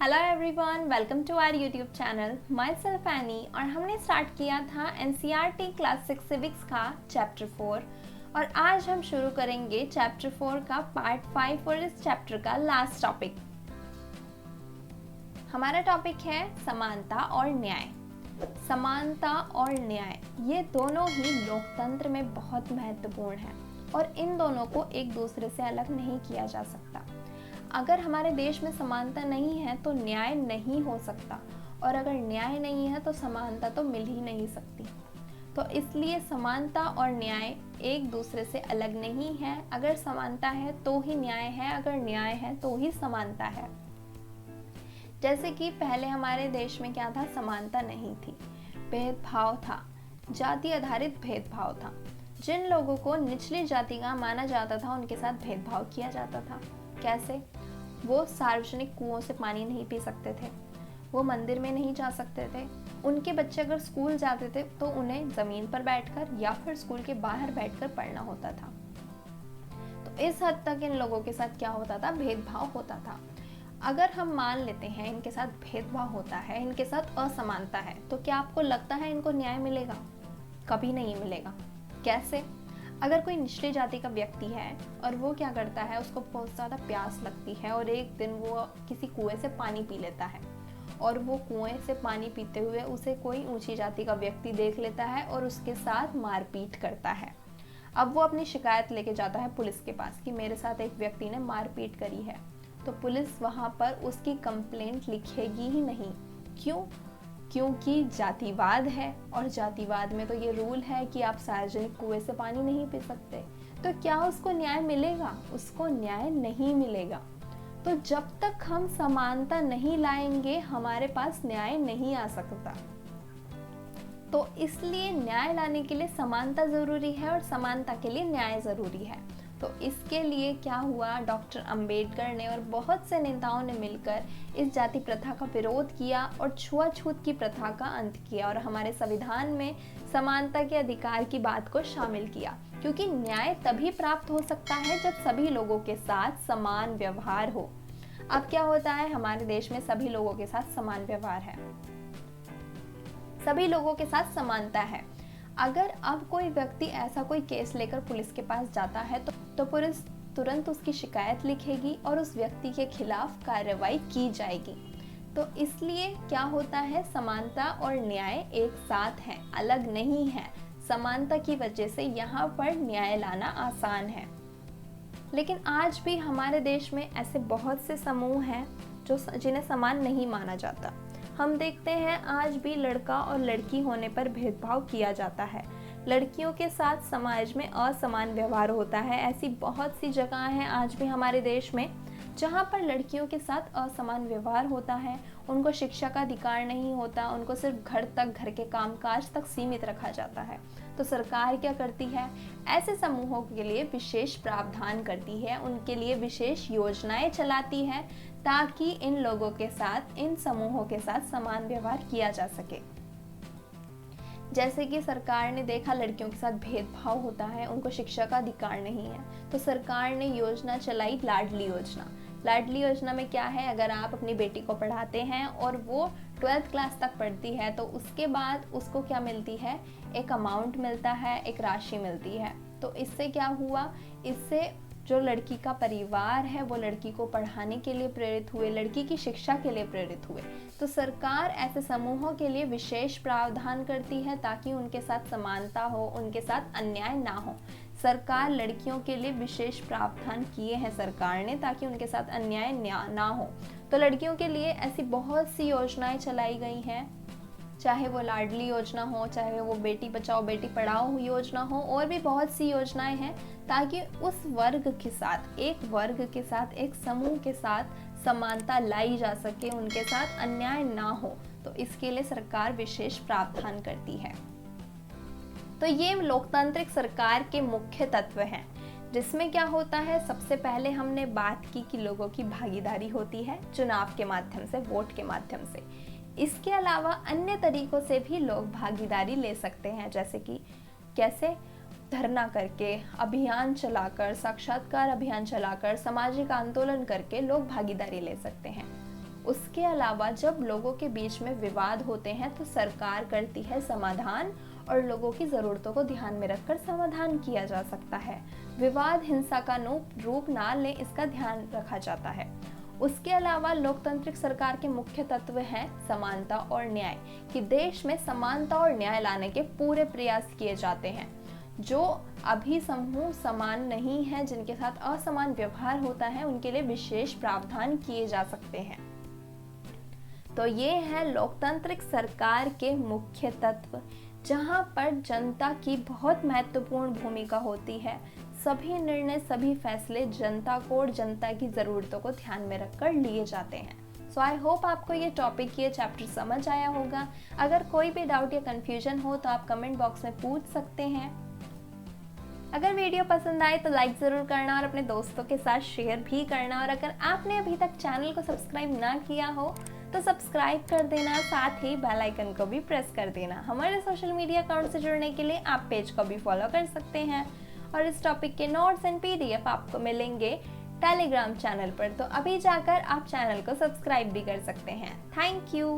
Hello everyone, welcome to our YouTube channel. Myself Annie. और हमने start किया था एनसीईआरटी क्लास 6 सिविक्स का चैप्टर 4 और आज हम शुरू करेंगे चैप्टर 4 का पार्ट 5 और इस चैप्टर का लास्ट टॉपिक। हमारा टॉपिक है समानता और न्याय। समानता और न्याय ये दोनों ही लोकतंत्र में बहुत महत्वपूर्ण है और इन दोनों को एक दूसरे से अलग नहीं किया जा सकता। अगर हमारे देश में समानता नहीं है तो न्याय नहीं हो सकता और अगर न्याय नहीं है तो समानता तो मिल ही नहीं सकती। तो इसलिए समानता और न्याय एक दूसरे से अलग नहीं है। अगर समानता है तो ही न्याय है, अगर न्याय है तो ही समानता है। जैसे कि पहले हमारे देश में क्या था, समानता नहीं थी, भेदभाव था, जाति आधारित भेदभाव था। जिन लोगों को निचली जाति का माना जाता था उनके साथ भेदभाव किया जाता था। कैसे? वो सार्वजनिक कुओं से पानी नहीं पी सकते थे, वो मंदिर में नहीं जा सकते थे, उनके बच्चे अगर स्कूल जाते थे तो उन्हें ज़मीन पर बैठकर या फिर स्कूल के बाहर बैठकर पढ़ना होता था। तो इस हद तक इन लोगों के साथ क्या होता था, भेदभाव होता था। अगर हम मान लेते हैं इनके साथ भेदभाव होता है, इनके साथ असमानता है, तो क्या आपको लगता है इनको न्याय मिलेगा? कभी नहीं मिलेगा। कैसे? अगर कोई निचली जाति का व्यक्ति है और वो क्या करता है, उसको बहुत ज़्यादा प्यास लगती है और एक दिन वो किसी कुएं से पानी पी लेता है और वो कुएं से पानी पीते हुए उसे कोई ऊंची जाति का व्यक्ति देख लेता है और उसके साथ मारपीट करता है। अब वो अपनी शिकायत लेके जाता है पुलिस के पास कि मेरे साथ एक व्यक्ति ने मारपीट करी है। तो पुलिस वहाँ पर उसकी कंप्लेंट लिखेगी ही नहीं। क्यों? क्योंकि जातिवाद है और जातिवाद में तो ये रूल है कि आप सार्वजनिक कुएं से पानी नहीं पी सकते। तो क्या उसको न्याय मिलेगा? उसको न्याय नहीं मिलेगा। तो जब तक हम समानता नहीं लाएंगे हमारे पास न्याय नहीं आ सकता। तो इसलिए न्याय लाने के लिए समानता जरूरी है और समानता के लिए न्याय जरूरी है। तो इसके लिए क्या हुआ, डॉक्टर अंबेडकर ने और बहुत से नेताओं ने मिलकर इस जाति प्रथा का विरोध किया और छुआछूत की प्रथा का अंत किया और हमारे संविधान में समानता के अधिकार की बात को शामिल किया। क्योंकि न्याय तभी प्राप्त हो सकता है जब सभी लोगों के साथ समान व्यवहार हो। अब क्या होता है, हमारे देश में सभी लोगों के साथ समान व्यवहार है, सभी लोगों के साथ समानता है। अगर अब कोई व्यक्ति ऐसा कोई केस लेकर पुलिस के पास जाता है तो पुलिस तुरंत उसकी शिकायत लिखेगी और उस व्यक्ति के खिलाफ कार्रवाई की जाएगी। तो इसलिए क्या होता है, समानता और न्याय एक साथ हैं, अलग नहीं है। समानता की वजह से यहाँ पर न्याय लाना आसान है। लेकिन आज भी हमारे देश में ऐसे बहुत से समूह हैं जिन्हें समान नहीं माना जाता। हम देखते हैं आज भी लड़का और लड़की होने पर भेदभाव किया जाता है। लड़कियों के साथ समाज में असमान व्यवहार होता है। ऐसी बहुत सी जगह हैं आज भी हमारे देश में जहाँ पर लड़कियों के साथ असमान व्यवहार होता है। उनको शिक्षा का अधिकार नहीं होता, उनको सिर्फ घर के कामकाज तक सीमित रखा जाता है। तो सरकार क्या करती है, ऐसे समूहों के लिए विशेष प्रावधान करती है, उनके लिए विशेष योजनाएं चलाती है ताकि इन लोगों के साथ, इन समूहों के साथ समान व्यवहार किया जा सके। जैसे कि सरकार ने देखा लड़कियों के साथ भेदभाव होता है, उनको शिक्षा का अधिकार नहीं है, तो सरकार ने योजना चलाई लाडली योजना। लाडली योजना में क्या है, अगर आप अपनी बेटी को पढ़ाते हैं और वो 12th क्लास तक पढ़ती है तो उसके बाद उसको क्या मिलती है, एक अमाउंट मिलता है, एक राशि मिलती है। तो इससे क्या हुआ, इससे जो लड़की का परिवार है वो लड़की को पढ़ाने के लिए प्रेरित हुए, लड़की की शिक्षा के लिए प्रेरित हुए। तो सरकार ऐसे समूहों के लिए विशेष प्रावधान करती है ताकि उनके साथ समानता हो, उनके साथ अन्याय ना हो। सरकार लड़कियों के लिए विशेष प्रावधान किए हैं सरकार ने ताकि उनके साथ अन्याय ना हो। तो लड़कियों के लिए ऐसी बहुत सी योजनाएं चलाई गई हैं, चाहे वो लाडली योजना हो, चाहे वो बेटी बचाओ बेटी पढ़ाओ योजना हो, और भी बहुत सी योजनाएं हैं ताकि उस वर्ग के साथ, एक वर्ग के साथ, एक समूह के साथ समानता लाई जा सके, उनके साथ अन्याय ना हो। तो इसके लिए सरकार विशेष प्रावधान करती है। तो ये लोकतांत्रिक सरकार के मुख्य तत्व हैं, जिसमें क्या होता है, सबसे पहले हमने बात की कि लोगों की भागीदारी होती है चुनाव के माध्यम से, वोट के माध्यम से। इसके अलावा अन्य तरीकों से भी लोग भागीदारी ले सकते हैं, जैसे कि कैसे, धरना करके, अभियान चलाकर, साक्षात्कार अभियान चलाकर, सामाजिक आंदोलन करके लोग भागीदारी ले सकते हैं। उसके अलावा जब लोगों के बीच में विवाद होते हैं तो सरकार करती है समाधान और लोगों की ज़रूरतों को ध्यान में रखकर समाधान किया जा सकता है। विवाद हिंसा का रूप ना ले, इसका ध्यान रखा जाता है। उसके अलावा लोकतांत्रिक सरकार के मुख्य तत्व हैं समानता और न्याय, कि देश में समानता और न्याय लाने के पूरे प्रयास किए जाते हैं। जो अभी समूह समान नहीं है, जिनके साथ असमान व्यवहार होता है, उनके लिए विशेष प्रावधान किए जा सकते हैं। तो ये है लोकतांत्रिक सरकार के मुख्य तत्व, जहां पर जनता की बहुत महत्वपूर्ण भूमिका होती है। सभी निर्णय, सभी फैसले जनता को और जनता की ज़रूरतों को ध्यान में रखकर लिए जाते हैं। सो आई होप आपको ये टॉपिक, ये चैप्टर समझ आया होगा। अगर कोई भी डाउट या कन्फ्यूजन हो तो आप कमेंट बॉक्स में पूछ सकते हैं। अगर वीडियो पसंद आए तो लाइक ज़रूर करना और अपने दोस्तों के साथ शेयर भी करना। और अगर आपने अभी तक चैनल को सब्सक्राइब ना किया हो तो सब्सक्राइब कर देना, साथ ही बेल आइकन को भी प्रेस कर देना। हमारे सोशल मीडिया अकाउंट से जुड़ने के लिए आप पेज को भी फॉलो कर सकते हैं। और इस टॉपिक के नोट्स एंड PDF आपको मिलेंगे टेलीग्राम चैनल पर, तो अभी जाकर आप चैनल को सब्सक्राइब भी कर सकते हैं। Thank you.